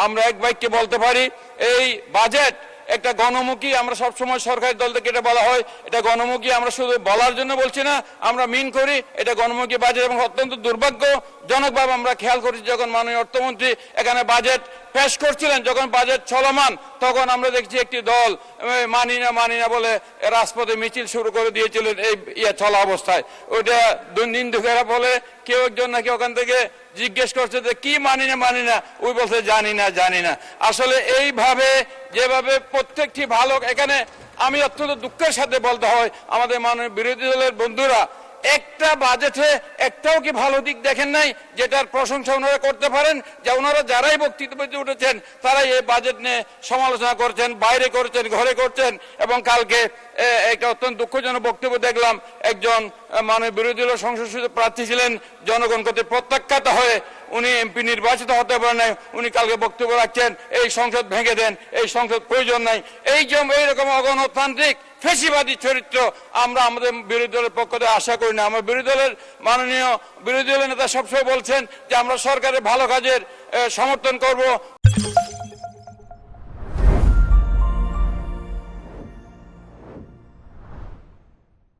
আমরা এক বাক্যে বলতে পারি এই বাজেট একটা গণমুখী। আমরা সবসময় সরকারি দল থেকে এটা বলা হয় এটা গণমুখী, আমরা শুধু বলার জন্য বলছি না, আমরা মিন করি এটা গণমুখী বাজেট। এবং অত্যন্ত দুর্ভাগ্যজনকভাবে আমরা খেয়াল করেছি যখন মাননীয় অর্থমন্ত্রী এখানে বাজেট পেশ করছিলেন, যখন বাজেট চলমান তখন আমরা দেখছি একটি দল মানি না বলে রাজপথে মিছিল শুরু করে দিয়েছিলেন এই চলা অবস্থায়। ওইটা নিন্দুকেরা বলে কেউ একজন নাকি ওখান থেকে জিজ্ঞেস করছে যে কি মানি না, ওই বলছে জানি না। আসলে এইভাবে যেভাবে প্রত্যেকটি ভালো, এখানে আমি অত্যন্ত দুঃখের সাথে বলতে হয় আমাদের মাননীয় বিরোধী দলের বন্ধুরা একটা বাজেটে একটাও কি ভালো দিক দেখেন নাই যেটার প্রশংসা ওনারা করতে পারেন। যে ওনারা যারাই বক্তব্যে উঠেছেন তারাই এই বাজেট নিয়ে সমালোচনা করছেন, বাইরে করছেন, ঘরে করছেন। এবং কালকে একটা অত্যন্ত দুঃখজনক বক্তব্য দেখলাম, একজন মাননীয় বিরোধী দলের সংসদ সদস্য প্রার্থী ছিলেন, জনগণ কর্তৃক প্রত্যাখ্যাত হয়ে উনি এমপি নির্বাচিত হতে পারেন নাই। উনি কালকে বক্তব্য রাখছেন এই সংসদ ভেঙে দেন, এই সংসদ প্রয়োজন নাই। এইরকম অগণতান্ত্রিক ফেসিবাদী চরিত্র আমরা আমাদের বিরোধী দলের পক্ষ থেকে আশা করি না। আমার বিরোধী দলের মাননীয় বিরোধী দলের নেতা সবসময় বলছেন যে আমরা সরকারের ভালো কাজের সমর্থন করব।